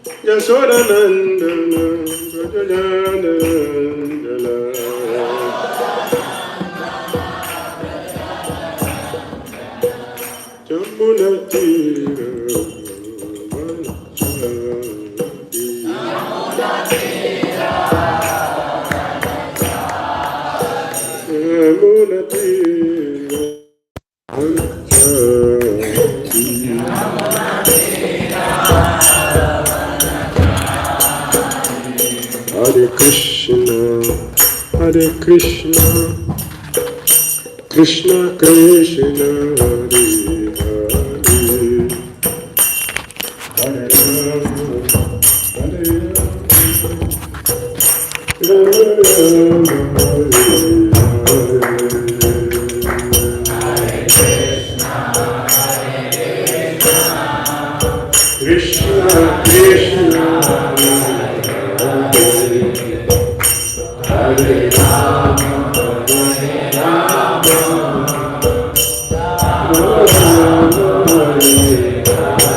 Yasodanandana Gajanandana Jamuna Tira Jamuna Tira Hare Krishna, Hare Krishna, Krishna Krishna, Hare Hare, Hare Rama, Hare Rama, Rama Rama, Hare Hare, Krishna Krishna, Hare Rama, Hare Rama, Rama Hare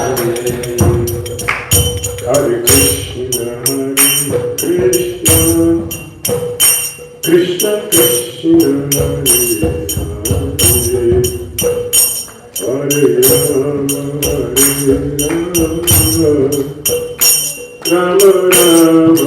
Hare, Hare Krishna, Krishna Krishna, Hare Hare, Hare Rama, Hare Rama, Rama Rama,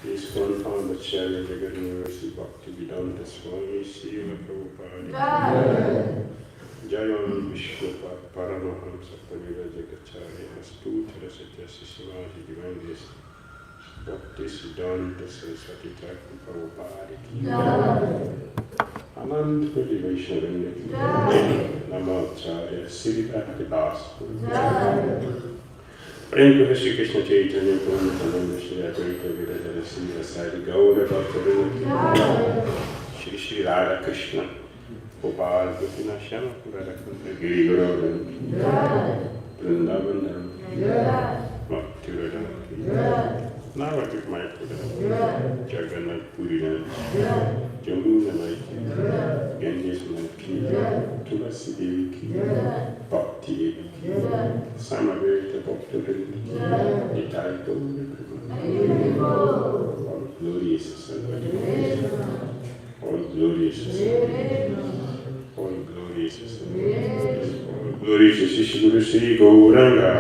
Please confirm the chariot of the University Bhakti Swami Srila Prabhupada. Jayam Vishwapa Paramahamsa Pariva Jagacharya Astutra Satya Srimad 𝐤𝐬𝐢 Bhakti Siddhanta Saraswati Thakur Prabhupada ki Anand Koti Vaishnavindra ki Namacharya Sri Bhakti Das Prem Shri Krishna Chaitanya Prabhu Nityananda Shri Advaita Vedanta Sri Vasari Gaura Bhaktivinoda Shri Shri Radha Krishna Gopal Gopina Shyama Radha Giri Gauravan Vrindavan Bhakti Vedanta Navatik Mayapura Jagannath Purina Jamuna Maiki Ganges Maiki Tulasi Devi ki Bhakti Devi ki Samaveta Bhakti Devi ki Nitai Gauri All glorious Ascendant All glorious Ascendant All glorious Ascendant All glorious Shishiguru Sri Gauranga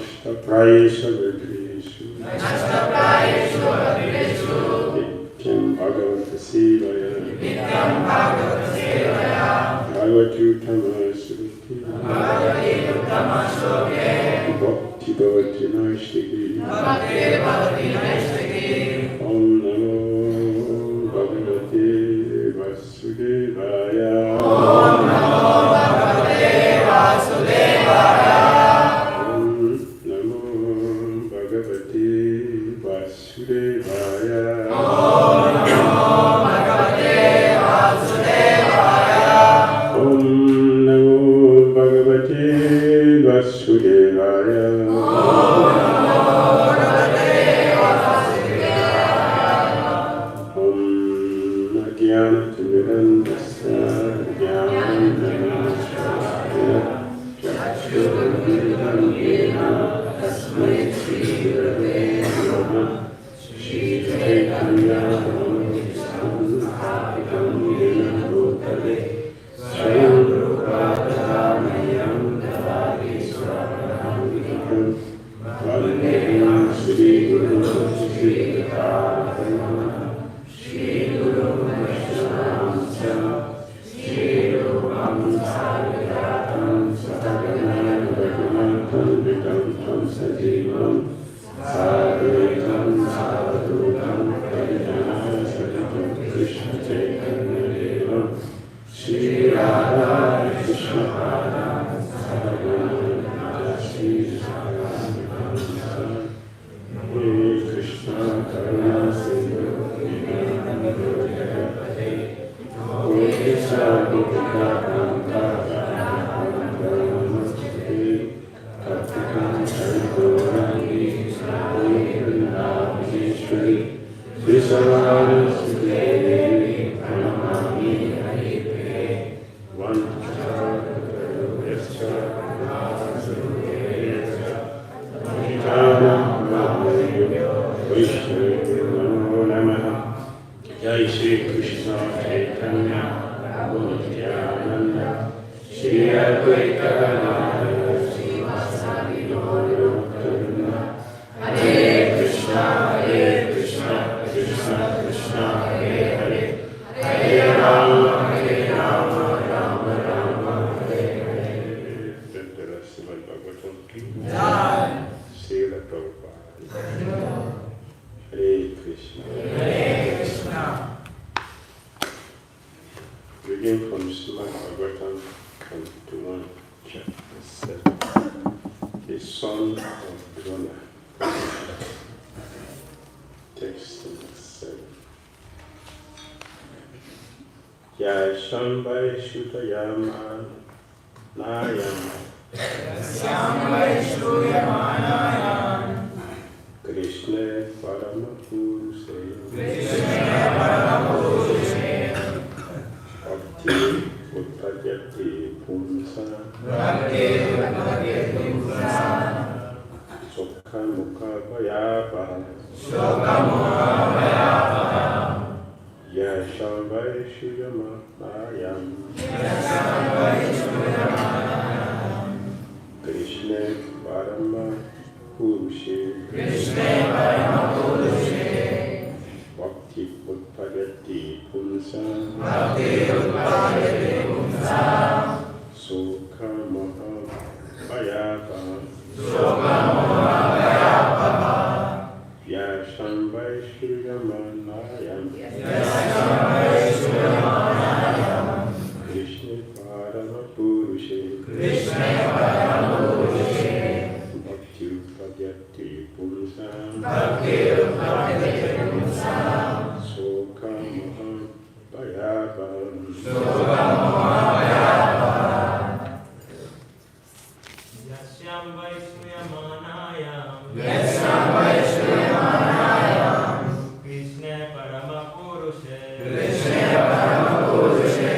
Nashtaprayeshu Vedreshu Nityam Bhagavata Sevaya Bhagavati Uttama Sruti Bhakti Bhavati Naishtiki Om Namo Bhagavate Vasudevaya Om Namo Bhagavate Vasudevaya Om Namo Bhagavate Vasudevaya Om Namo Bhagavate Vasudevaya Om Namo Bhagavate Vasudevaya Jai Shri Krishna Chaitanya Prabhu Nityananda Shri Advaita Gadadhara Srivasadi Gaura Bhakta Hare Krishna Krishna Krishna Hare Hare Hare Rama Rama Rama Hare Hare. Dhira Srimad Bhagavatam ki Jai. Srila Prabhupada. Hare Krishna. Reading from Srimad Bhagavatam, 21, chapter 7. The son of Drona. Text number 7. Yashambai Shutayama Nayam. Yashambai Shutayama Krishna Paramapurushe. Bhakti Utpadyati Pumsa. Sukha Mukha Vayapaha. Yashavai Shuyamanayam. Krishna Parama Purushe. Bhakti Utpadyati Pumsa. Sukha Moha Vayapaha. Yashambai Shuyamanayam. Krishna Parama Purushe. Bhakti Utpadyati Pumsa. Sukha Moha Vayapaha. Krishna Parama Purushe.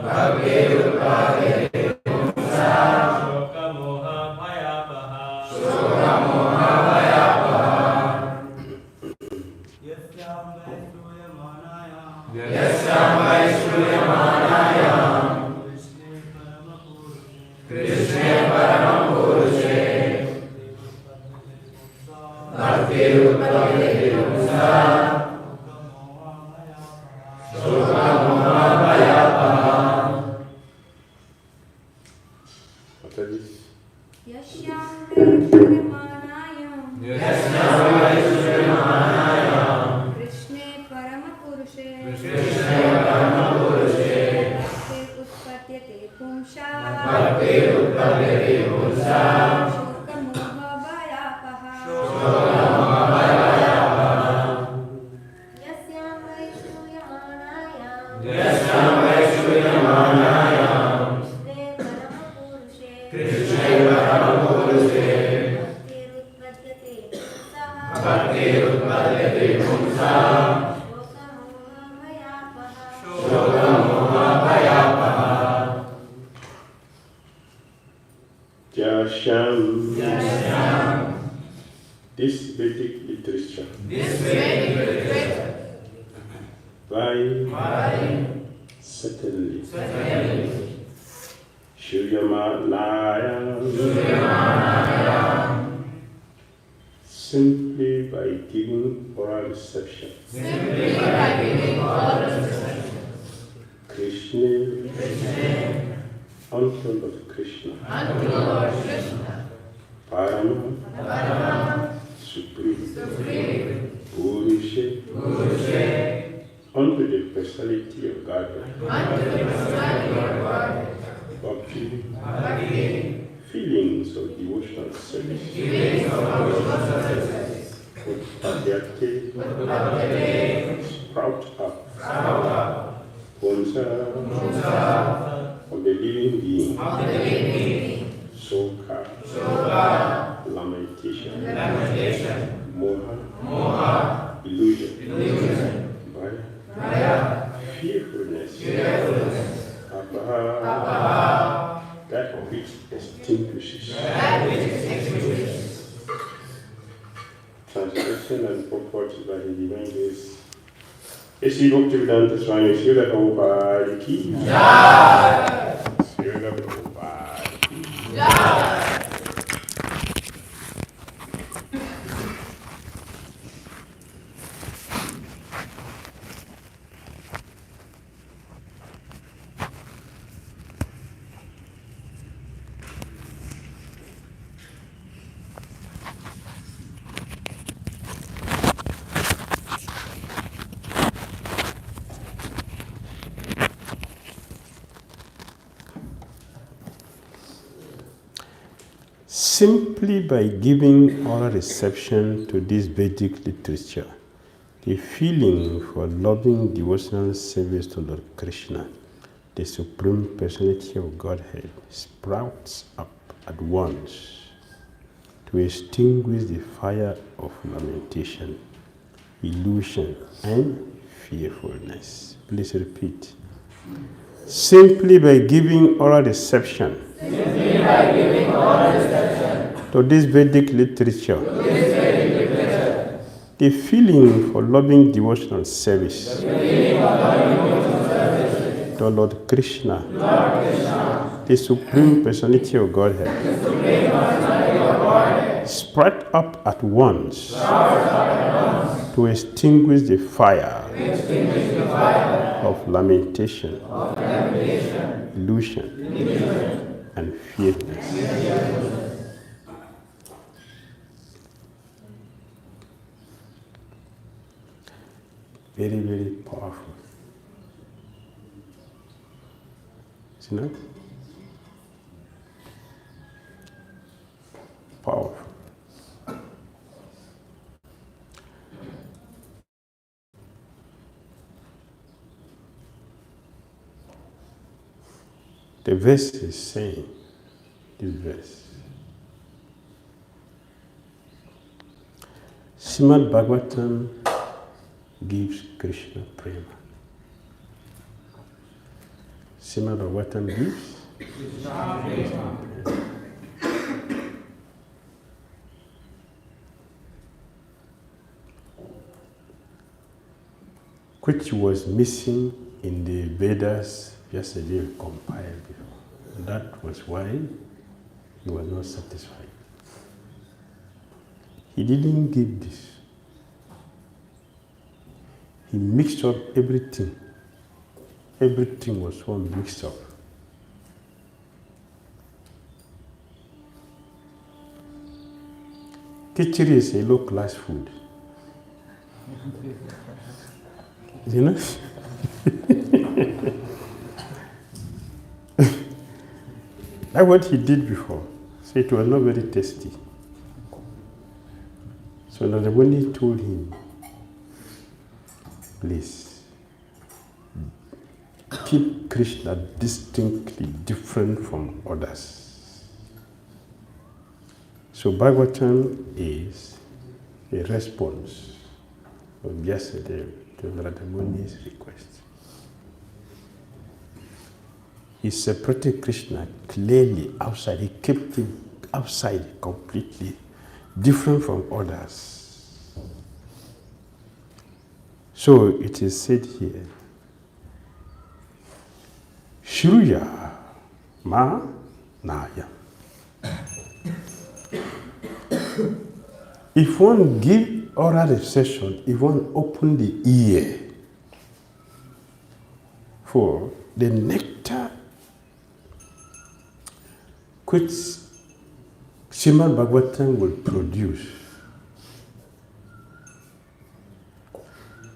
Bhakti Utpadyate Pumsa. Shoka Moha Bhayapaha. Yasyamai Shruyamanayam. Krishna After this. Krishne Paramapurushe Utpatyate Pumsa Shokamoha Bhayapaha Yasyam Vaishnuyamanayam Krishne Paramapurushe Bhakti Utpatyate Pumsa Shokamoha Bhayapaha Jasham. This Vedic literature. Why? Certainly. Shuryamanayam. Simply by giving oral reception. Krishna. Unto Lord Krishna. Parama. Supreme. Purusha. Unto the personality of Godhead. Bhakti. Feelings of devotional service. Utpatyate. Sprout up. Pumsa. Of the living being. Soka. Lamentation. Moha. Illusion. Maya. Fearfulness. Apaha. That which extinguishes. Translation and purport by the divine grace. Esi Bhaktivedanta Swami Srila Prabhupada ki jai. Srila Prabhupada ki jai. Simply by giving oral reception to this Vedic literature, the feeling for loving devotional service to Lord Krishna, the Supreme Personality of Godhead, sprouts up at once to extinguish the fire of lamentation, illusion, and fearfulness. Please repeat. Simply by giving oral reception to this Vedic literature, the feeling for loving devotional service to Lord Krishna, the Supreme Personality of Godhead, spread up at once to extinguish the fire of lamentation, illusion, and fearfulness. Very, very powerful. Isn't it? Powerful. The verse is saying, this verse, Srimad Bhagavatam gives Krishna prema. Srimad Bhagavatam gives Krishna prema. Which was missing in the Vedas yesterday compiled before. And that was why he was not satisfied. He didn't give this. He mixed up everything. Everything was one mixed up. Khichdi is a low-class food. You know? That's what he did before. So it was not very tasty. So Nadamuni told him, please, keep Krishna distinctly different from others. So Bhagavatam is a response of yesterday to Nadamuni's request. He separated Krishna clearly outside. He kept him outside completely, different from others. So it is said here, Shruya ma naya. If one give oral reception, if one open the ear for the nectar which Srimad Bhagavatam will produce,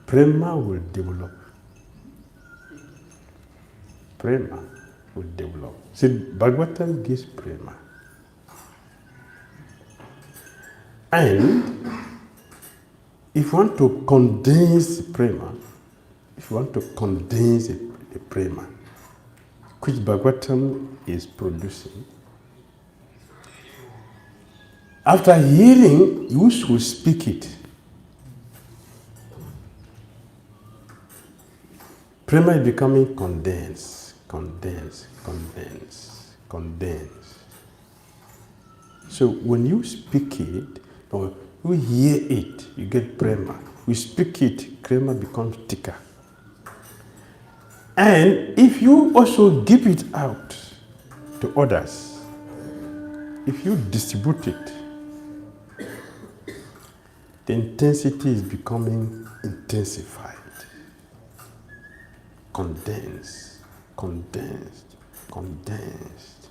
prema will develop. Prema will develop. See, Bhagavatam gives prema. And if you want to condense prema, if you want to condense the prema, which Bhagavatam is producing, after hearing, you should speak it. Prema is becoming condensed, condensed, condensed, condensed. So when you speak it, or you hear it, you get prema. You speak it, prema becomes thicker. And if you also give it out to others, if you distribute it, the intensity is becoming intensified. Condensed, condensed, condensed.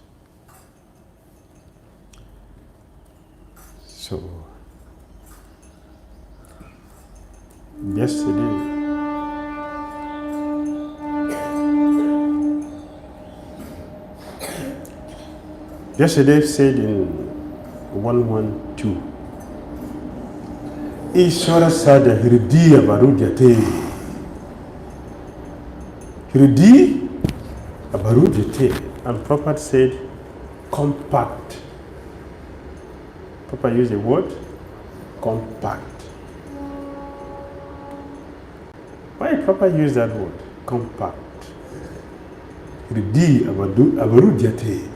So, yesterday, said in 112, Ishwara Sada Hridiya Varujate. Hridi Varujate. And Prabhupada said, compact. Prabhupada used the word compact. Why did Prabhupada use that word? Compact. Hridi Varujate.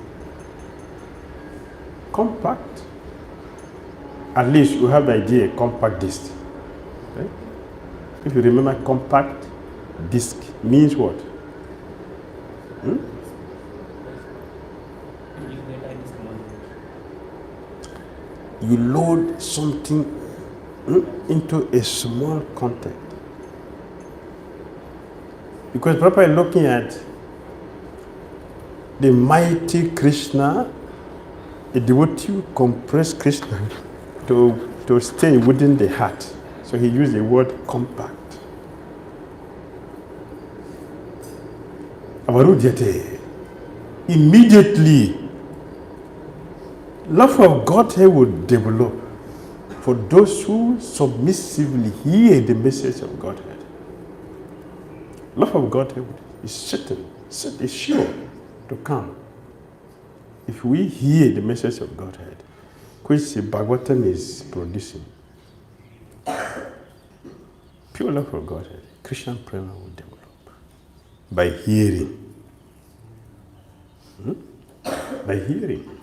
Compact. At least you have the idea, compact disc. Right? If you remember, compact disc means what? You load something into a small content. Because Prabhupada is looking at the mighty Krishna, a devotee compress Krishna to stay within the heart. So he used the word compact. Avarujate. Immediately, love of Godhead will develop for those who submissively hear the message of Godhead. Love of Godhead is certain, is sure to come if we hear the message of Godhead, which the Bhagavatam is producing. Pure love for Godhead, Christian prema will develop by hearing. By hearing,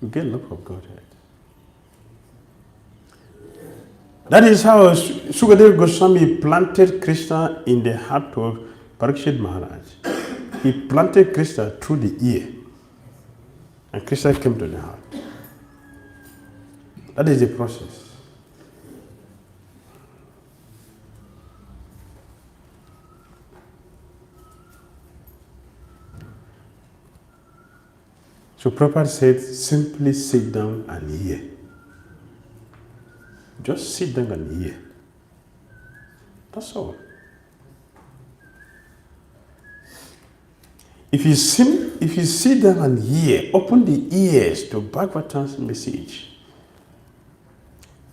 you get love of Godhead. That is how Sukadeva Goswami planted Krishna in the heart of Parikshit Maharaj. He planted Krishna through the ear, and Krishna came to the heart. That is the process. So Prabhupada said, simply sit down and hear. Just sit down and hear. That's all. If you sit down and hear, open the ears to Bhagavatam's message,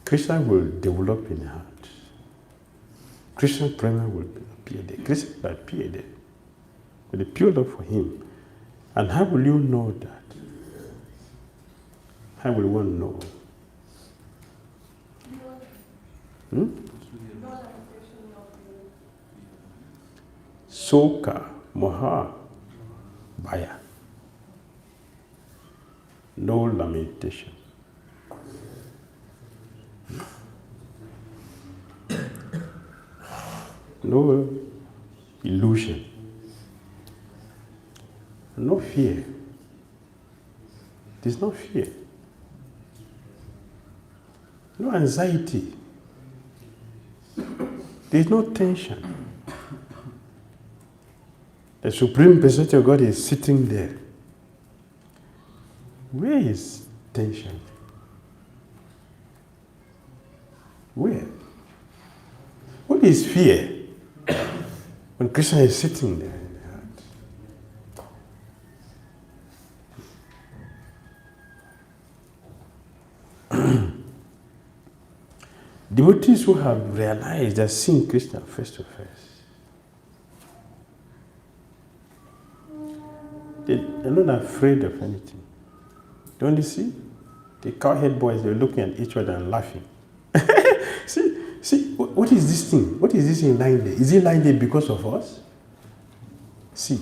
Krishna will develop in your heart. Krishna Prema will appear there. Krishna will appear there with a pure love for him. And how will you know that? How will one know? Soka, Moha, Bhaya. No lamentation. No illusion. No fear. There's no fear. No anxiety. There's no tension. The Supreme Personality of God is sitting there. Where is tension? Where? What is fear? When Krishna is sitting there in the heart. Devotees who have realized that seeing Krishna face to face, they're not afraid of anything. Don't you see? The cowhead boys, they're looking at each other and laughing. See, what is this thing? What is this thing lying there? Is it lying there because of us? See,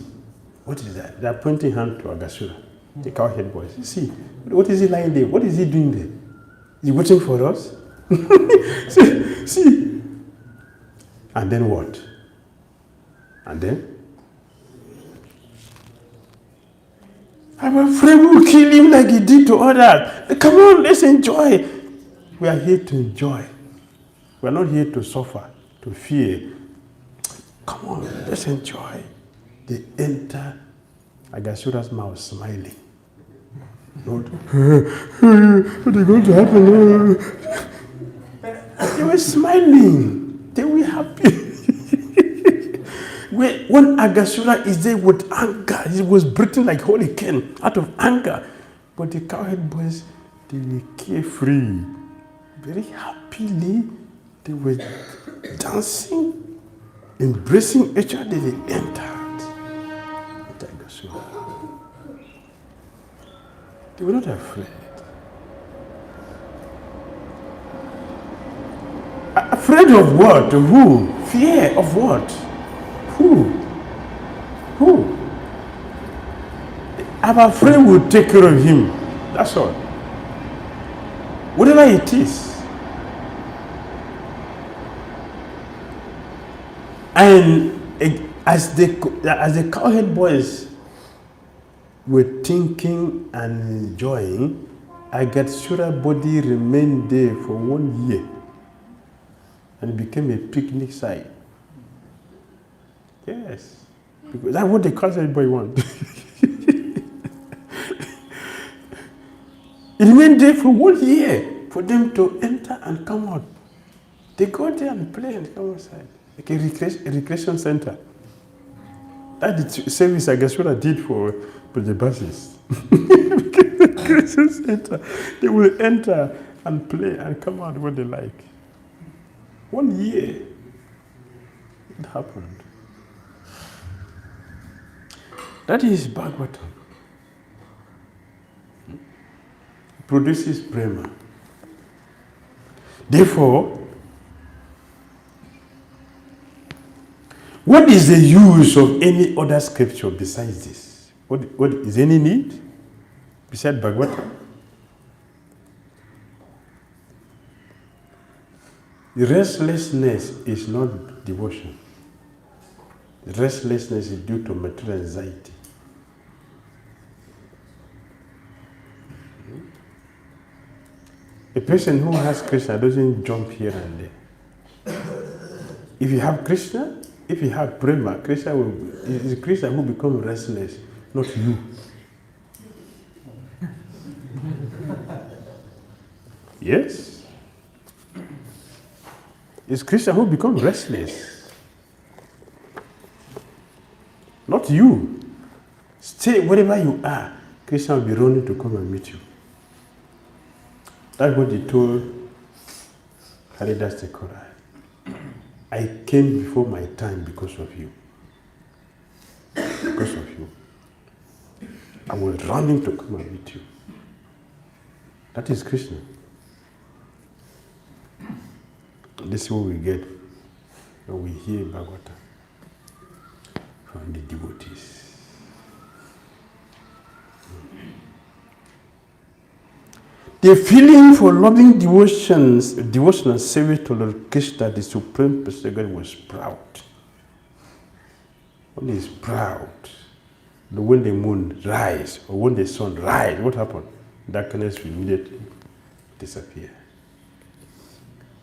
what is that? They're pointing hand to Agasura, the cowhead boys. See, what is he lying there? What is he doing there? Is he waiting for us? see. And then what? And then? I'm afraid we'll kill him like he did to others. Come on, let's enjoy. We are here to enjoy. We are not here to suffer, to fear. Come on, let's enjoy. They enter Agasura's mouth smiling. Lord, what is going to happen? They were smiling. They were happy. When Agasura is there with anger, he was breathing like holy Ken out of anger. But the cowhead boys, they were carefree. Very happily, they were dancing, embracing each other. They entered Agasura. They were not afraid. Afraid of what? Who? Fear of what? Who? I'm afraid we'll take care of him. That's all. Whatever it is. And as the cowhead boys were thinking and enjoying, Agasura body remained there for 1 year. And it became a picnic site. Yes. Because that's what the cowhead boy want. It remained there for 1 year for them to enter and come out. They go there and play and come outside. Like a recreation center. That's the service Agasura did for the buses. Recreation center. They will enter and play and come out when they like. 1 year it happened. That is Bhagavatam. It produces prema. Therefore, what is the use of any other scripture besides this? What is any need besides Bhagavatam? The restlessness is not devotion. The restlessness is due to material anxiety. A person who has Krishna doesn't jump here and there. If you have Krishna, if you have prema, it's Krishna who becomes restless, not you. Yes? It's Christians who become restless. Not you. Stay wherever you are. Christian will be running to come and meet you. That's what he told Haridas Thakura. I came before my time because of you. Because of you. I was running to come and meet you. That is Krishna. This is what we get when we hear Bhagavatam from the devotees. The feeling for loving devotional service to Lord Krishna, the Supreme Personality, was proud. When he is proud, when the moon rises or when the sun rises, what happens? Darkness will immediately disappear.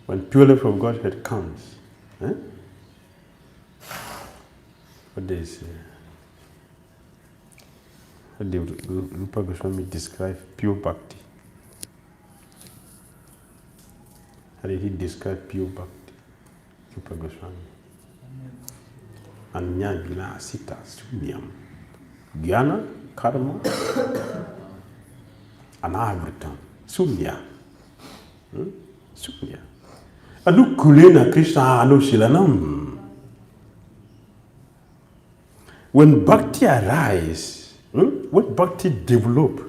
When pure love of Godhead comes, what they say? How did Rupa Goswami describe pure bhakti? How did he describe pure bhakti? Rupa Goswami. Anya Gina Sita Sunyam. Jnana, karma, anavritam. Sunya. Sunya. Anu kulena Krishna anu shilanam. When bhakti arises, when bhakti develop,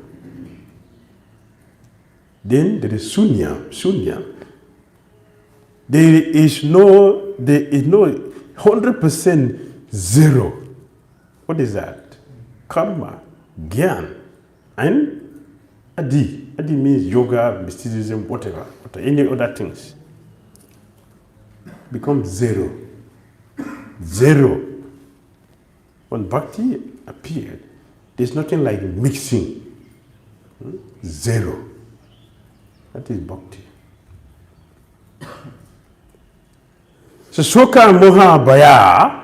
then there is sunya. Sunya. There is no 100% zero. What is that? Karma, Gyan, and Adi. Adi means yoga, mysticism, whatever, any other things. Become zero. Zero. When bhakti appeared, there's nothing like mixing. Zero. That is bhakti. So Soka Moha Bhaya.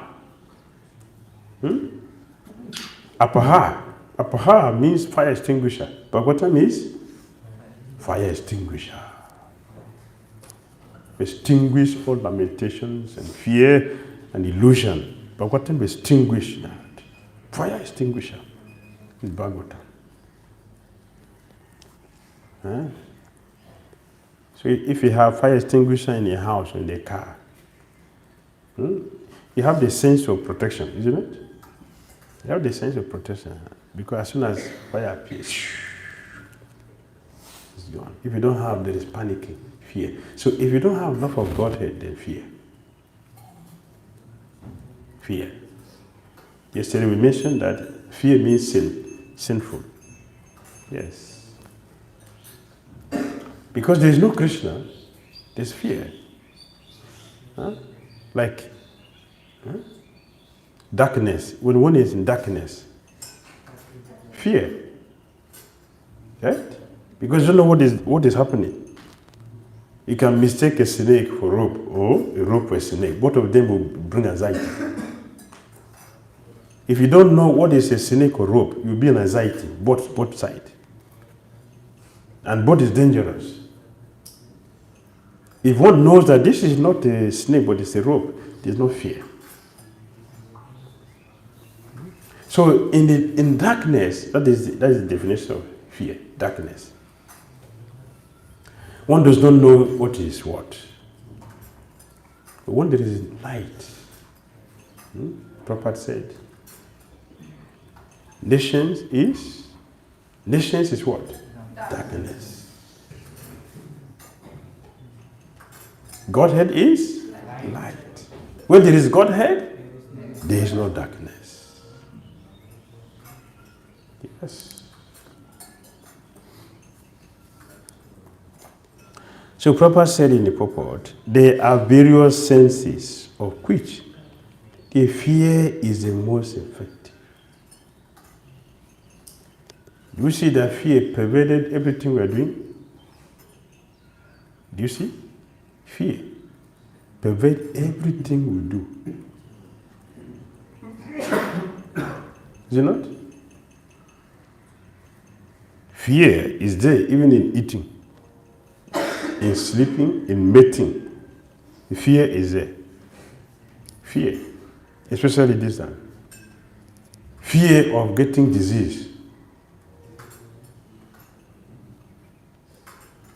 Apaha. Apaha means fire extinguisher. Bhagavatam is fire extinguisher. Extinguish all lamentations and fear and illusion. Bhagavatam extinguish that. Fire extinguisher is Bhagavatam. So if you have fire extinguisher in your house or in the car, you have the sense of protection, isn't it? You have the sense of protection because as soon as fire appears, it's gone. If you don't have, there is panicking, fear. So if you don't have enough of Godhead, then fear. Fear. Yesterday we mentioned that fear means sin, sinful. Yes. Because there is no Krishna, there's fear. Like darkness. When one is in darkness, fear. Right? Because you don't know what is happening. You can mistake a snake for rope or a rope for a snake. Both of them will bring anxiety. If you don't know what is a snake or rope, you'll be in anxiety, both sides. And both is dangerous. If one knows that this is not a snake but it's a rope, there's no fear. So in darkness, that is the definition of fear, darkness. One does not know what is what. But when there is light, Prabhupada said, nations is what? Darkness. Godhead is light. When there is Godhead, there is no darkness. Yes. So Prabhupada said in the purport, there are various senses of which the fear is the most effective. Do you see that fear pervaded everything we are doing? Do you see? Fear pervades everything we do. Is it not? Fear is there even in eating, in sleeping, in mating. Fear is there. Fear. Especially this time. Fear of getting disease.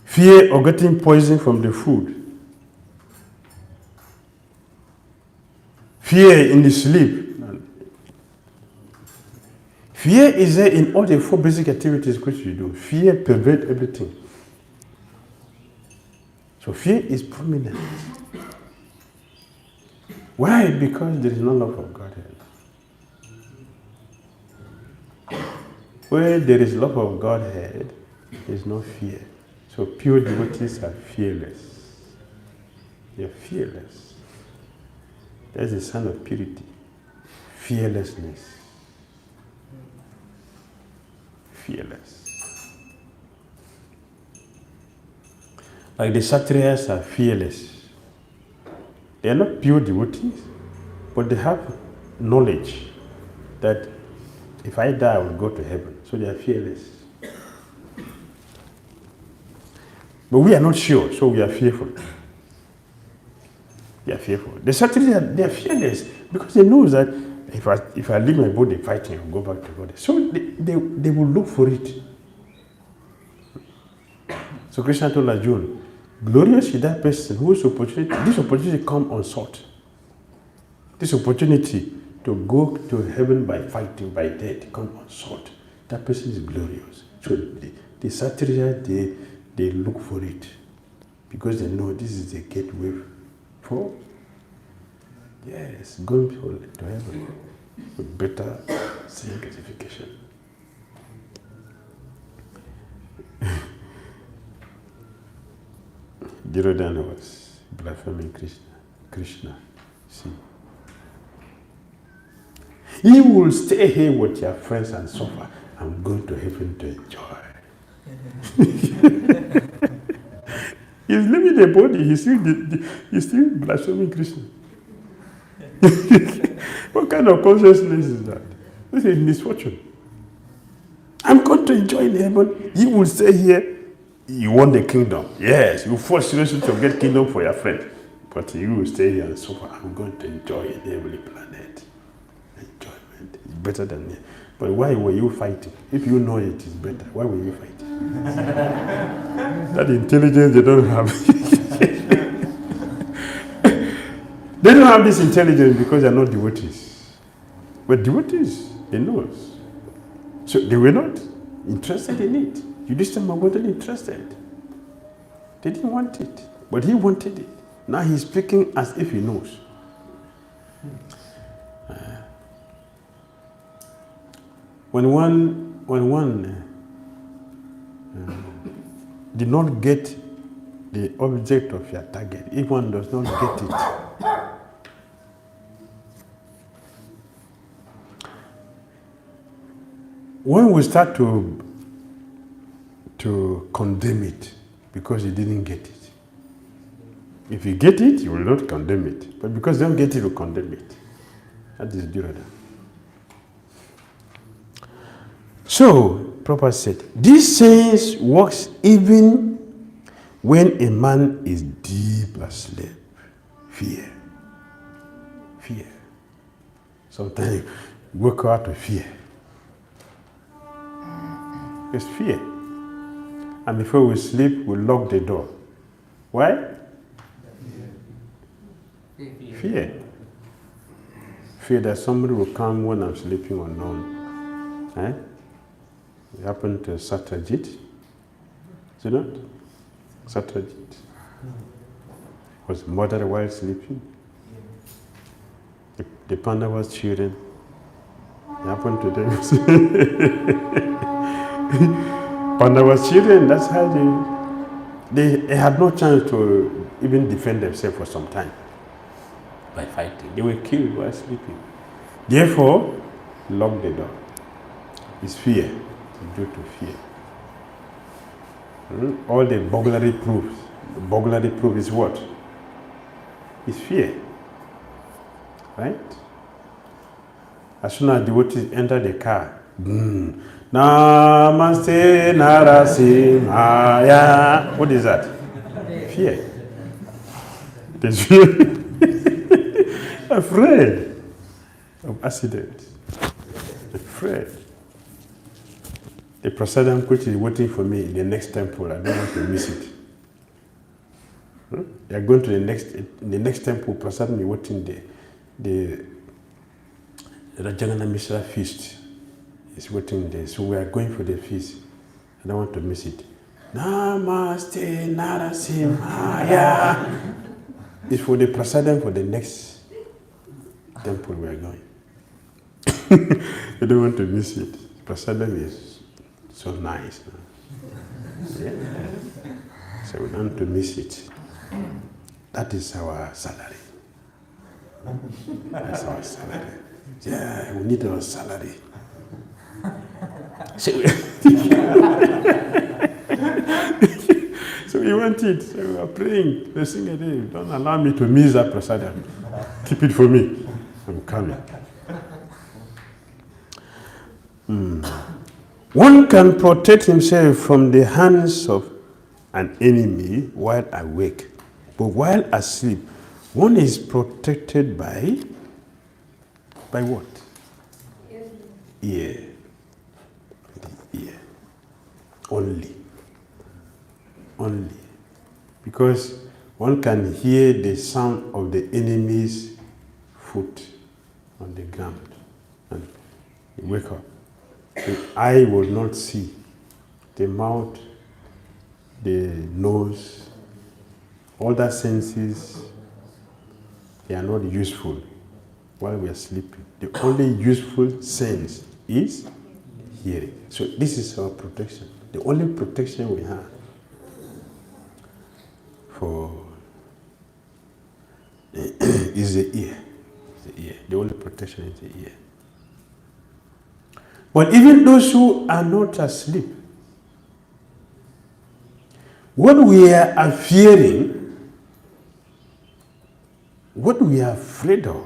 Fear of getting poison from the food. Fear in the sleep. Fear is there in all the 4 basic activities which you do. Fear pervades everything. So fear is prominent. Why? Because there is no love of Godhead. Where there is love of Godhead, there is no fear. So pure devotees are fearless. They are fearless. That's the sign of purity. Fearlessness. Fearless. Like the Kshatriyas are fearless. They are not pure devotees, but they have knowledge that if I die, I will go to heaven. So they are fearless. But we are not sure, so we are fearful. They are fearful. The Kshatriyas, they are fearless because they know that if I leave my body fighting, I'll go back to body. So they will look for it. So Krishna told Arjuna, glorious is that person whose opportunity, this opportunity come unsought. This opportunity to go to heaven by fighting, by death, come unsought. That person is glorious. So the Kshatriya, they look for it because they know this is the gateway for, yes, going to heaven with better sanctification. Dhira was blaspheming Krishna. See, you will stay here with your friends and suffer. I'm going to heaven to enjoy. He's leaving the body. He's still blaspheming Krishna. What kind of consciousness is that? This is misfortune. I'm going to enjoy in heaven. You will stay here. You want the kingdom. Yes, you force seriously to get kingdom for your friend. But you will stay here and suffer. I'm going to enjoy in the heavenly planet. Enjoyment is better than me. But why were you fighting? If you know it is better, why were you fighting? That intelligence they don't have. They don't have this intelligence because they are not devotees. But devotees, they know. So they were not interested in it. Yudhishthira wasn't interested. They didn't want it, but he wanted it. Now he's speaking as if he knows. When one did not get the object of your target, if one does not get it, one will start to condemn it because you didn't get it. If you get it, you will not condemn it. But because you don't get it, you condemn it. That is Dhira. So, Prabhupada said, this sense works even when a man is deep asleep. Fear. Fear. Sometimes you wake out of fear. It's fear. And before we sleep, we lock the door. Why? Fear. Fear that somebody will come when I'm sleeping unknown. Eh? It happened to Satyajit. Is it not? Satyajit was murdered while sleeping. The Pandavas' children. It happened to them. Pandavas' children, that's how they had no chance to even defend themselves for some time by fighting. They were killed while sleeping. Therefore, lock the door. It's fear, due to fear. All the burglary proofs. The burglary proof is what? It's fear. Right? As soon as devotees enter the car, Namaste Narasimhaya. What is that? Fear. Afraid of accident. Afraid. The prasadam which is waiting for me in the next temple, I don't want to miss it. They are going to the next temple, prasadam is waiting there. The Rajagana Mishra feast is waiting there. So we are going for the feast. I don't want to miss it. Namaste Narasimhaya. It's for the prasadam for the next temple we are going. I don't want to miss it. Prasadam is so nice. Yeah. So we don't want to miss it. That is our salary. That's our salary. Yeah, we need our salary. So we want it. So we are praying. They sing a day. Don't allow me to miss that prasadam. Keep it for me. I'm coming. One can protect himself from the hands of an enemy while awake. But while asleep, one is protected by what? Ear. The ear. Only. Because one can hear the sound of the enemy's foot on the ground and you wake up. The eye will not see. The mouth, the nose, all that senses, they are not useful while we are sleeping. The only useful sense is hearing. So this is our protection. The only protection we have is the ear. The ear. The only protection is the ear. But even those who are not asleep, what we are fearing, what we are afraid of,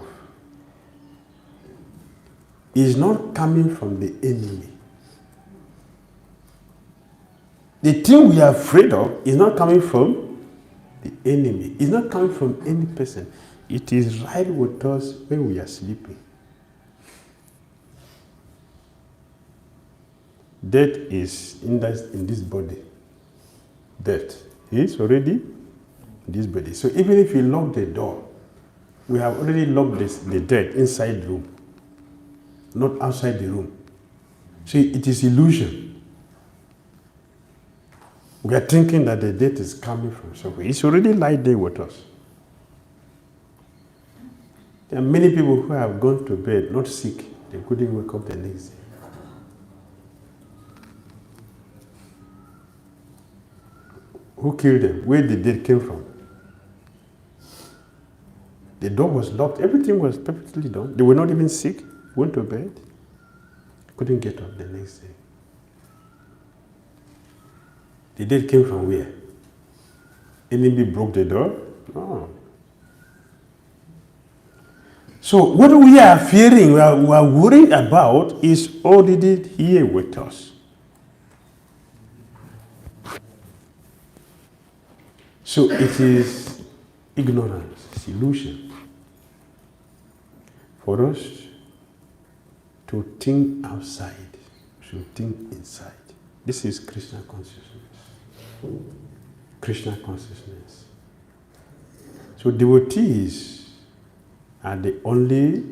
is not coming from the enemy. The thing we are afraid of is not coming from the enemy. It's not coming from any person. It is right with us when we are sleeping. Death is in this body. Death is already in this body. So even if you lock the door, we have already locked the death inside the room, not outside the room. So it is illusion. We are thinking that the death is coming from somewhere. It's already lying there with us. There are many people who have gone to bed not sick. They couldn't wake up the next day. Who killed them? Where the death came from? The door was locked. Everything was perfectly done. They were not even sick. Went to bed. Couldn't get up the next day. The death came from where? Enemy broke the door? No. So what we are fearing, we are worried about is already here with us. So it is ignorance, it's illusion for us to think outside, to think inside. This is Krishna consciousness. Krishna consciousness. So devotees are the only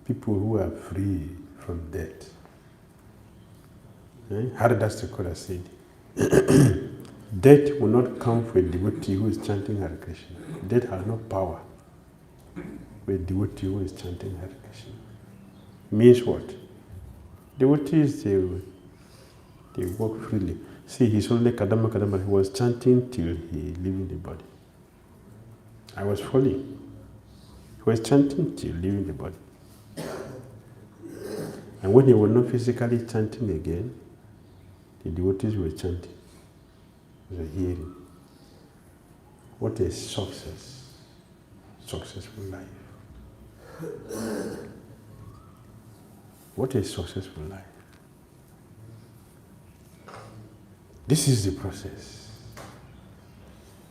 people who are free from death. Haridas Thakur said, death will not come for a devotee who is chanting Hare Krishna. Death has no power for a devotee who is chanting Hare Krishna. Means what? Devotees, they walk freely. See, he's only Kadama. He was chanting till he leaving the body. I was following. He was chanting till leaving the body. And when he was not physically chanting again, the devotees were chanting. The hearing. What a success. Successful life. What a successful life. This is the process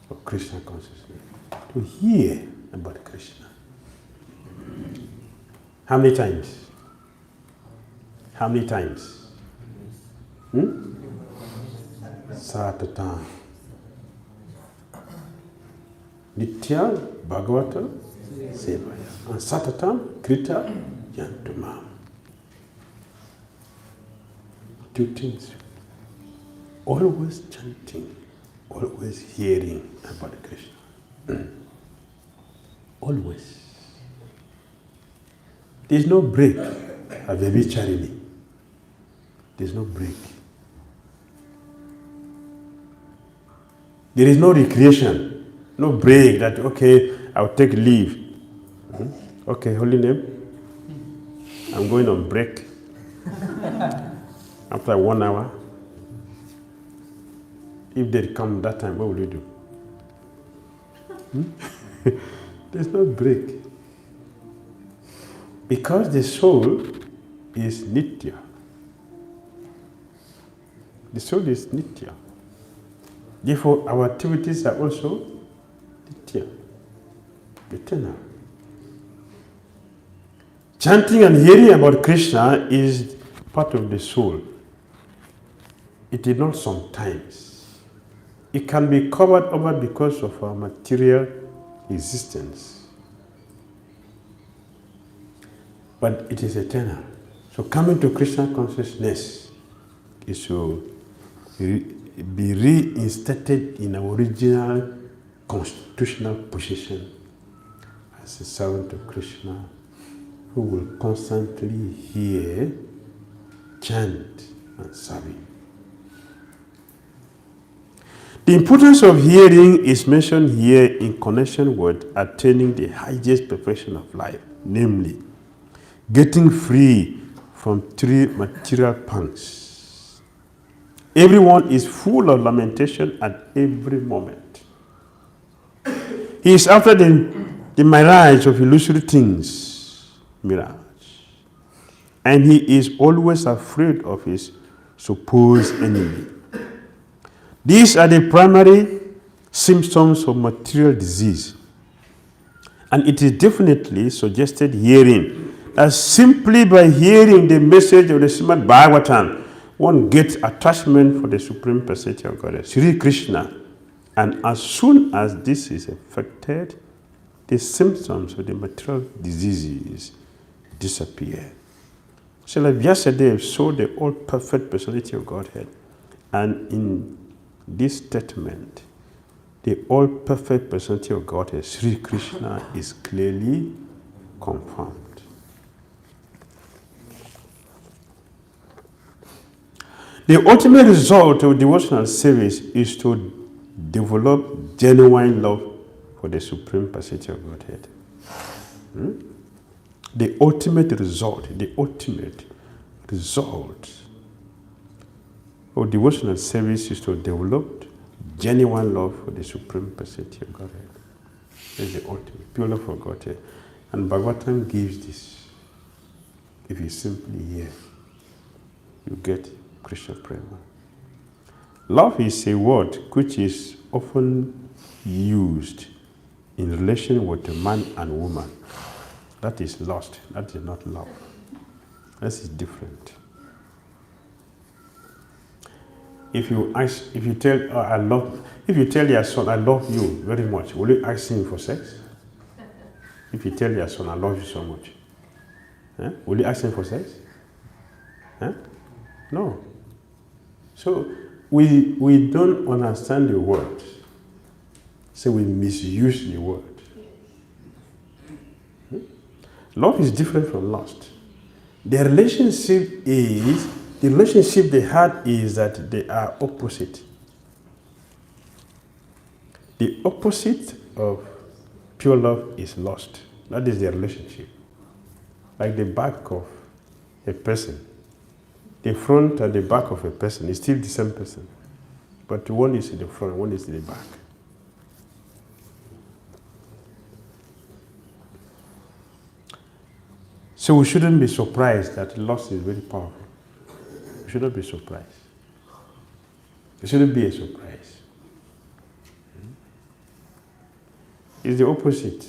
of Krishna consciousness. To hear about Krishna. How many times? How many times? Satatan. Nitya Bhagavata Sevaya. And Satatam Krita Yantumam. Two things. Always chanting, always hearing about Krishna. Always. There's no break. A baby charity. There's no break. There is no recreation, no break that, okay, I'll take leave. Okay, holy name, I'm going on break. After 1 hour, if they come that time, what will you do? There's no break. Because the soul is nitya. The soul is nitya. Therefore, our activities are also nitya, eternal. Chanting and hearing about Krishna is part of the soul. It is not sometimes. It can be covered over because of our material existence. But it is eternal. So coming to Krishna consciousness is to be reinstated in our original constitutional position as a servant of Krishna who will constantly hear, chant, and serve him. The importance of hearing is mentioned here in connection with attaining the highest perfection of life, namely, getting free from 3 material pangs. Everyone is full of lamentation at every moment. He is after the mirage of illusory things, mirage. And he is always afraid of his supposed enemy. These are the primary symptoms of material disease. And it is definitely suggested herein that simply by hearing the message of the Srimad Bhagavatam, one gets attachment for the Supreme Personality of Godhead, Sri Krishna. And as soon as this is affected, the symptoms of the material diseases disappear. So like Vyasadeva saw the all-perfect personality of Godhead. And in this statement, the all-perfect personality of Godhead, Sri Krishna, is clearly confirmed. The ultimate result of devotional service is to develop genuine love for the Supreme Personality of Godhead. The ultimate result of devotional service is to develop genuine love for the Supreme Personality of Godhead. That's the ultimate, pure love for Godhead. And Bhagavatam gives this. If you simply hear, you get Krishna Prema. Love is a word which is often used in relation with a man and woman. That is lust. That is not love. That is different. If you tell your son, I love you very much, will you ask him for sex? If you tell your son, I love you so much, will you ask him for sex? No. So we don't understand the word. So we misuse the word. Love is different from lust. The relationship they had is that they are opposite. The opposite of pure love is lust. That is their relationship. Like the back of a person. The front and the back of a person is still the same person. But one is in the front, one is in the back. So we shouldn't be surprised that lust is very powerful. We shouldn't be surprised. It shouldn't be a surprise. It's the opposite.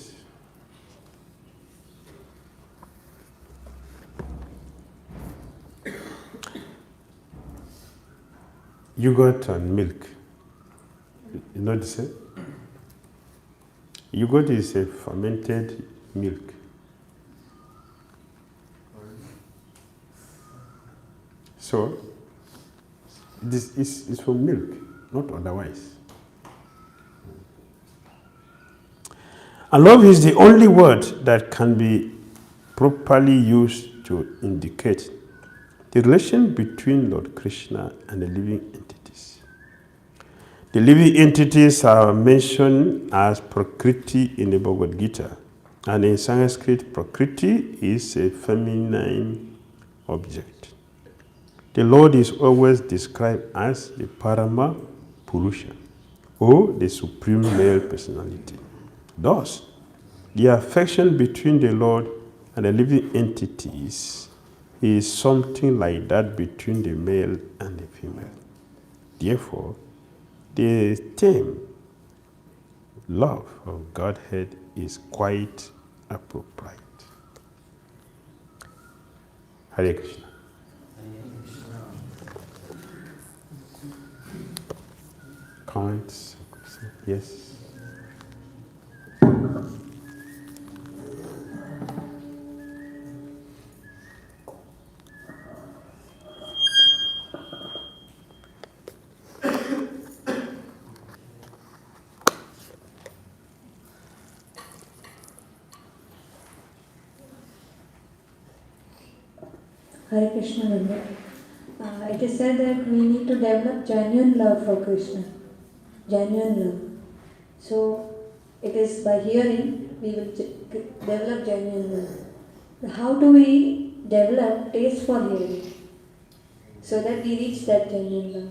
yogurt and milk. You know the same? Yogurt is a fermented milk. So, this is from milk, not otherwise. And love is the only word that can be properly used to indicate the relation between Lord Krishna and the living entities. The living entities are mentioned as Prakriti in the Bhagavad Gita. And in Sanskrit, Prakriti is a feminine object. The Lord is always described as the Parama Purusha, or the Supreme Male Personality. Thus, the affection between the Lord and the living entities is something like that between the male and the female. Therefore, the term love of Godhead is quite appropriate. Hare Krishna. Comments? Yes? Hare Krishna, Vrinda. It is said that we need to develop genuine love for Krishna. Genuine love. So, it is by hearing we will develop genuine love. How do we develop taste for hearing so that we reach that genuine love?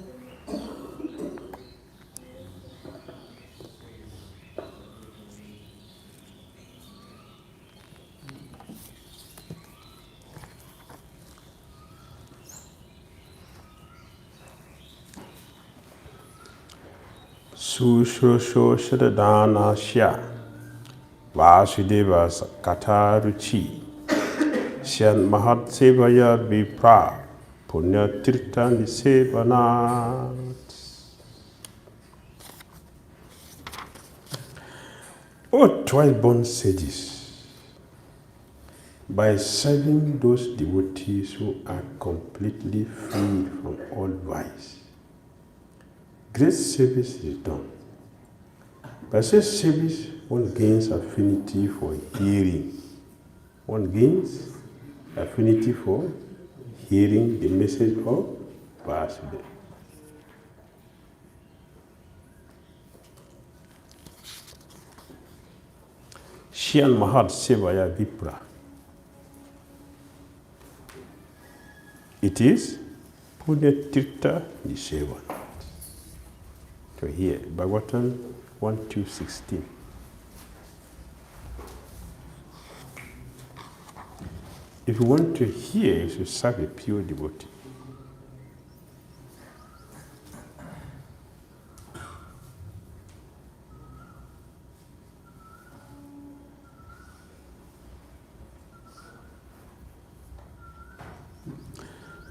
Sushosho Shadadanasya Vasudeva Kataruchi Syan Mahat Sevaya Vipra Punya Tirtha Nisevanat. O twice born sages, by serving those devotees who are completely free from all vice, great service is done. By such service, one gains affinity for hearing. One gains affinity for hearing the message of Vasudeva. Shyan Mahat Sevaya Vipra. It is Punya Tirtha Nisevanat. So here, Bhagavatam 1:2:16. If you want to hear, you should serve a pure devotee.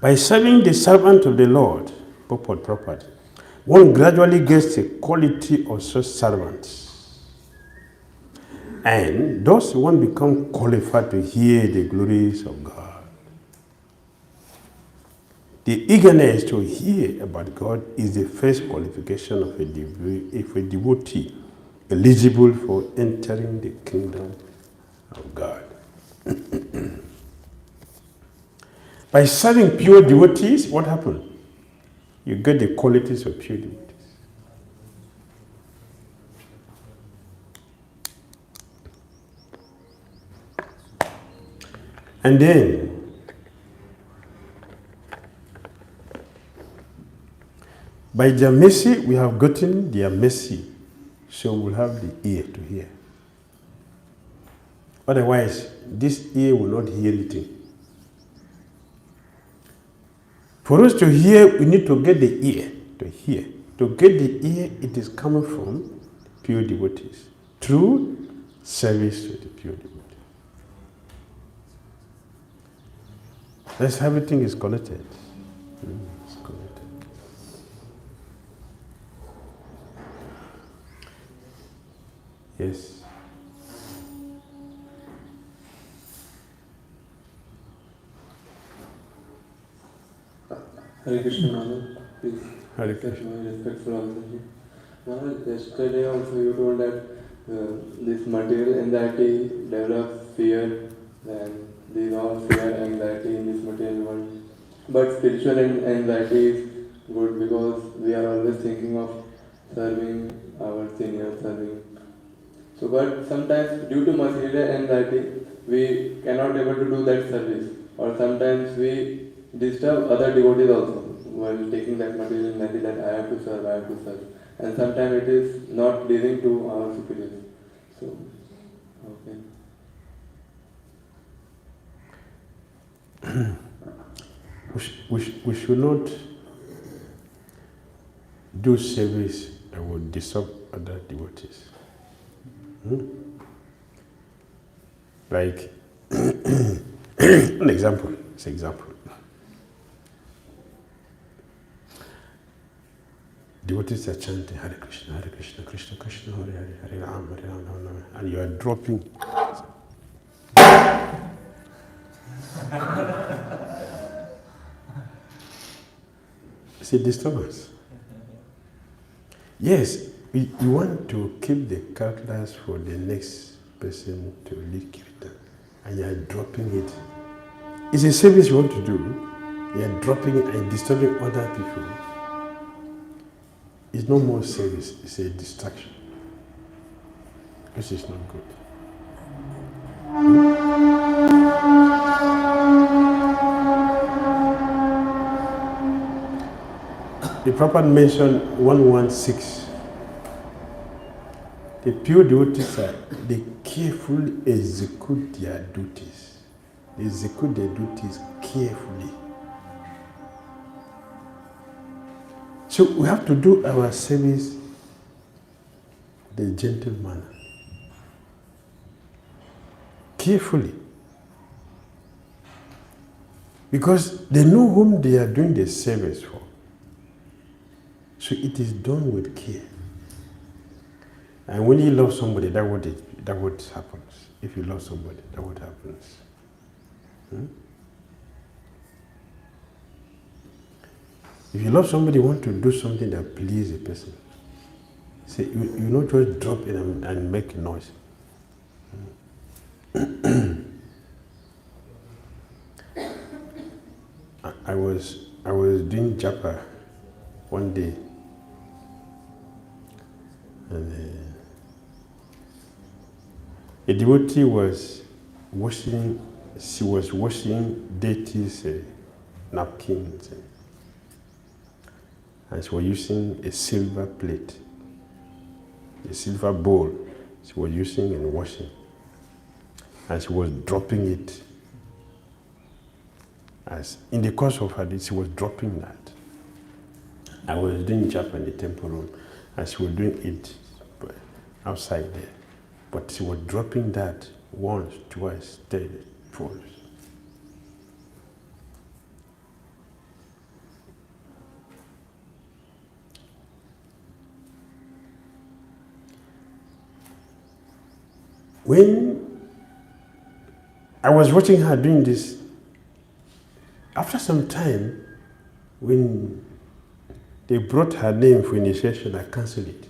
By serving the servant of the Lord, purport, one gradually gets the quality of such servants. And thus one becomes qualified to hear the glories of God. The eagerness to hear about God is the first qualification of a devotee eligible for entering the kingdom of God. By serving pure devotees, what happens? You get the qualities of pure devotees. And then, by their mercy, we have gotten their mercy, so we'll have the ear to hear. Otherwise, this ear will not hear anything. For us to hear, we need to get the ear to hear. To get the ear, it is coming from pure devotees, through service to the pure devotees. That's how everything is connected. It's connected. Yes. Hare Krishna, Maharaj. Please. Hare Accept Krishna. my respectful answer. Maharaj, yesterday also you told that this material anxiety develops fear, and these all fear, anxiety in this material world. But spiritual anxiety is good because we are always thinking of serving our seniors, serving. So, but sometimes due to material anxiety, we cannot able to do that service, or sometimes we disturb other devotees also while taking that material anxiety that I have to serve, and sometimes it is not leading to our superiors. So, okay. We should not do service that will disturb other devotees. Like, an example. It's an example. Devotees are chanting Hare Krishna, Krishna Krishna, Hare Hare, Hare Rama, Hare Rama, Hare Rama, and you are dropping. It's a disturbance. Yes, we want to keep the calculus for the next person to lead kirtan, and you are dropping it. It's a service you want to do, you are dropping it and disturbing other people. It's no more service, it's a distraction. Which is not good. The Prabhupada mentioned 116. The pure devotees they carefully execute their duties. They execute their duties carefully. So we have to do our service in a gentle manner. Carefully. Because they know whom they are doing the service for. So it is done with care. And when you love somebody, that what happens. If you love somebody, that what happens. If you love somebody, you want to do something that pleases a person. Say, you not just drop it and make noise. I was doing japa one day, and a devotee was washing. She was washing deities' napkins, and she was using a silver plate, a silver bowl. She was using and washing, and she was dropping it. As in the course of her day, she was dropping that. I was doing japa in the temple room, and she was doing it outside there. But she was dropping that once, twice, 3, 4. When I was watching her doing this, after some time, when they brought her name for initiation, I cancelled it.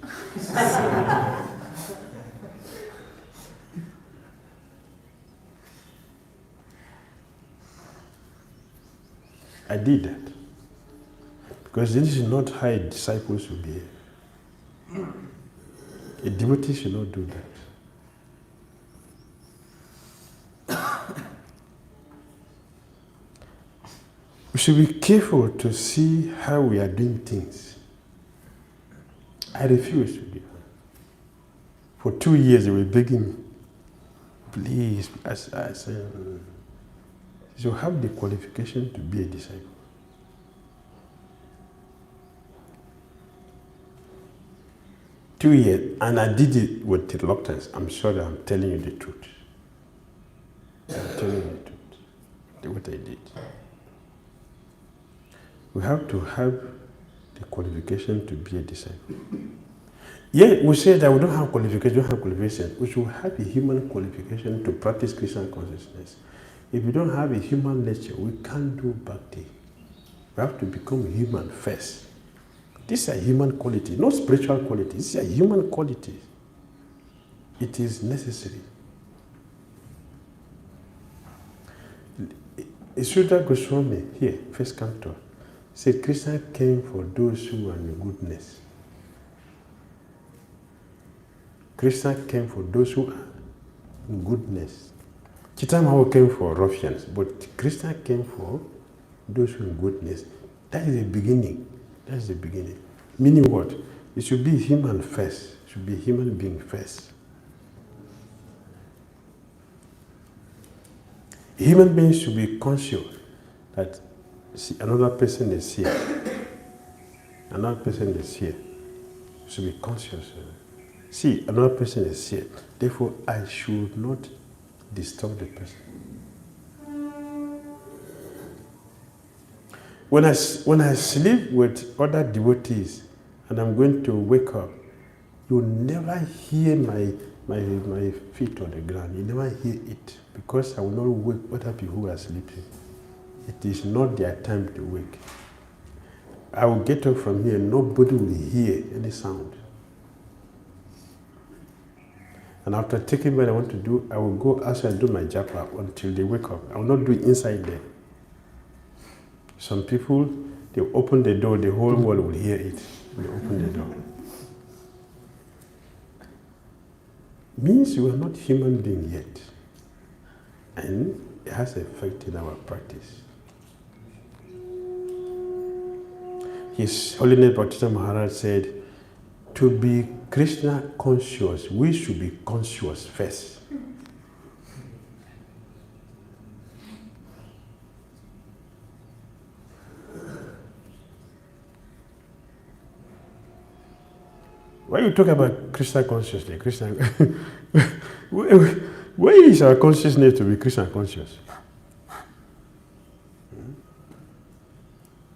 I did that. Because this is not how a disciple should behave. A devotee should not do that. We should be careful to see how we are doing things. I refuse to do that. For 2 years they were begging me, please, I said, you have the qualification to be a disciple. Two years, and I did it with reluctance. I'm sorry, I'm telling you the truth. I'm telling you the truth. That's what I did. We have to have the qualification to be a disciple. Yeah, we say that we don't have qualification. We should have a human qualification to practice Krishna consciousness. If we don't have a human nature, we can't do bhakti. We have to become human first. These are human qualities, not spiritual qualities. These are human qualities. It is necessary. 𝐁𝐡𝐚𝐤𝐭𝐢 Goswami, here, first canto, said Krishna came for those who are in goodness. Krishna came for those who are in goodness. 𝐁𝐡𝐚𝐤𝐭𝐢 came for ruffians, but Krishna came for those who are in goodness. That is the beginning. That's the beginning. Meaning what? It should be human first. It should be human being first. Human beings should be conscious that another person is here. Another person is here. Should be conscious. See, another person is here. Therefore, I should not disturb the person. When I sleep with other devotees and I'm going to wake up, you never hear my feet on the ground. You never hear it because I will not wake other people who are sleeping. It is not their time to wake. I will get up from here, nobody will hear any sound. And after taking what I want to do, I will go outside and do my japa until they wake up. I will not do it inside there. Some people, they open the door, the whole world will hear it. They open the door. Means you are not human being yet. And it has effect in our practice. His Holiness Bhakti Maharaj said, to be Krishna conscious, we should be conscious first. Why you talk about Krishna consciousness? Where is our consciousness to be Krishna conscious?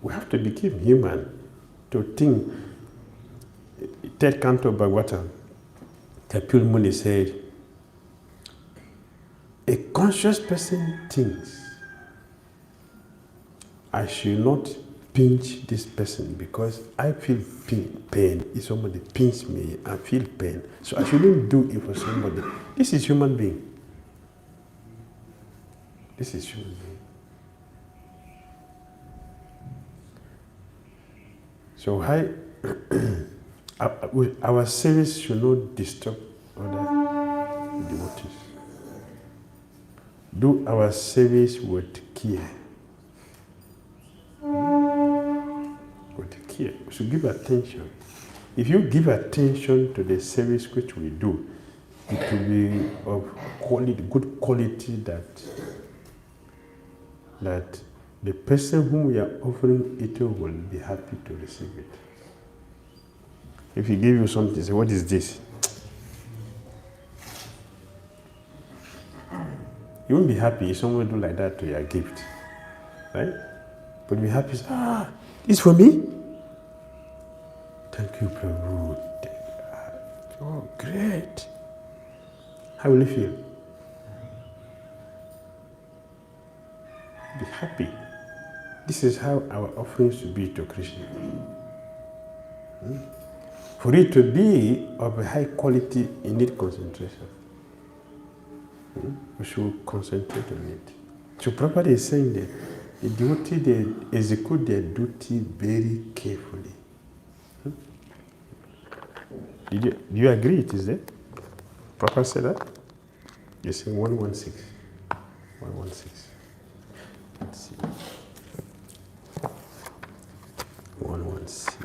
We have to become human to think. Third canto of Bhagavatam, Kapil Muni said, a conscious person thinks, I should not pinch this person because I feel pain. If somebody pinch me, I feel pain. So I shouldn't do it for somebody. This is human being. This is human being. So our service should not disturb other devotees. Do our service with care. With care. We should give attention. If you give attention to the service which we do, it will be of quality, good quality that the person whom we are offering it to will be happy to receive it. If he give you something, say, what is this? You won't be happy if someone do like that to your gift. Right? But be happy, it's for me? Thank you, Prabhu. Oh, great. How will you feel? Be happy. This is how our offering should be to Krishna. For it to be of a high quality, you need concentration. We should concentrate on it. So Prabhupada is saying that the devotee, they execute their duty very carefully. Do you agree it is there? Prabhupada said that? You say 116. 116. Let's see. 116.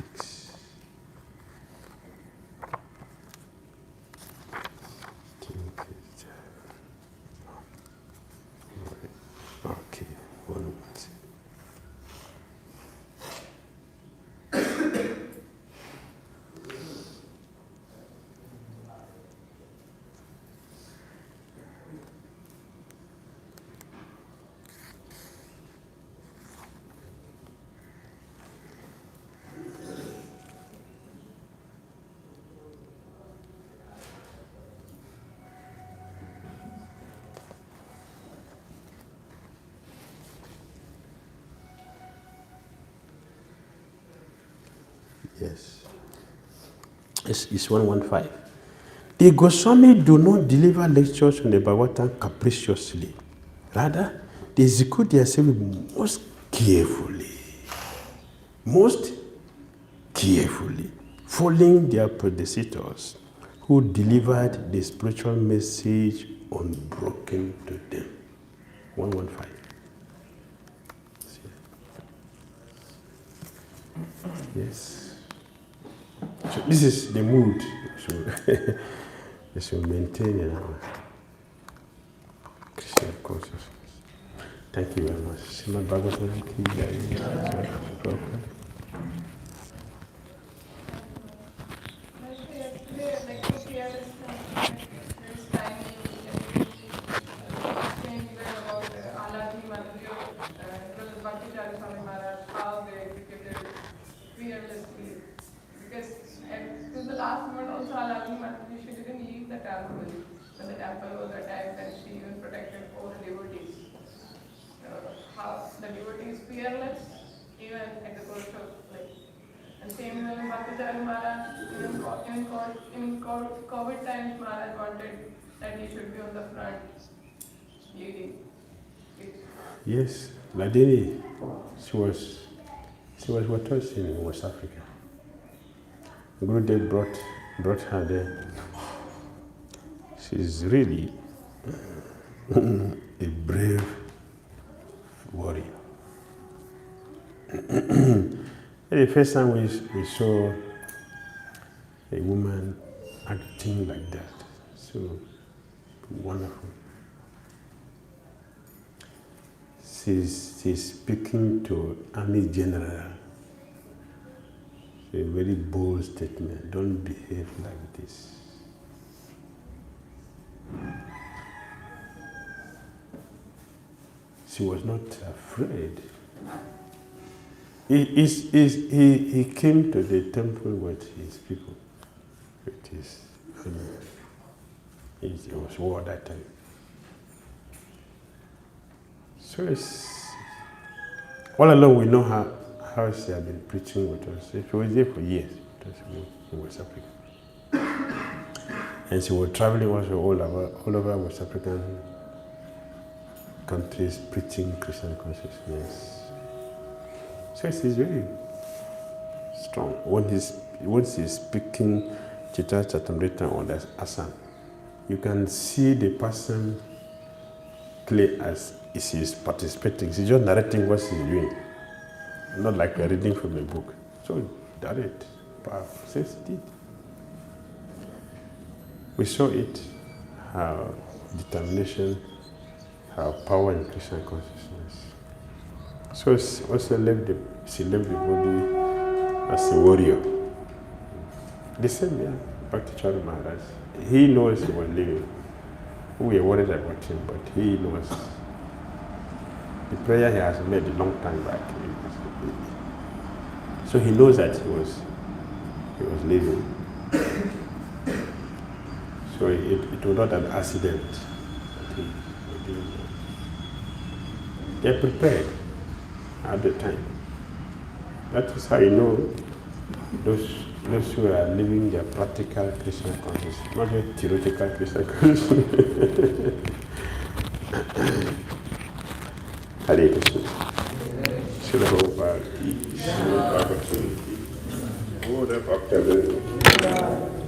Okay, 116. Yes. It's 115. The Goswami do not deliver lectures on the Bhagavatam capriciously. Rather, they execute their service most carefully, following their predecessors who delivered the spiritual message unbroken to them. 115. Yes. So this is the mood you should maintain in our Christian consciousness. Thank you very much. Srimad Bhagavatam 𝐾𝐻. When the temple was attacked, and she even protected all the devotees. How the devotees fearless, even at the cost of life. And same way, Bhakti Maharaj, in COVID times, Maharaj wanted that he should be on the front, leading. Yes, Ladini, she was with us in West Africa. Gurudev brought her there. She's really a brave warrior. The first time we saw a woman acting like that, so wonderful. She's speaking to Army General. A very bold statement. Don't behave like this. She was not afraid. He came to the temple with his people, with his army. It was war that time. So all along we know how she had been preaching with us. She was there for years with us in West Africa. And she was traveling also all over West African countries preaching Christian consciousness. So she's very strong. When he's speaking Chita Chatamrita or the Assam, you can see the person clear as she's participating. She's just narrating what she's doing. Not like we're reading from a book. So direct, powerful, sensitive. We saw it, her determination, her power in Christian consciousness. So she also left the body as a warrior. The same, yeah, Bhakti Maharaj. He knows he was living. We were worried about him, but he knows. The prayer he has made a long time back. So he knows that he was living. So it was not an accident that he was doing that. They're prepared at the time. That is how you know those who are living their practical Krishna consciousness, not just theoretical Krishna consciousness. Hare Krishna. Srila Prabhupada, Srila Bhagavatam,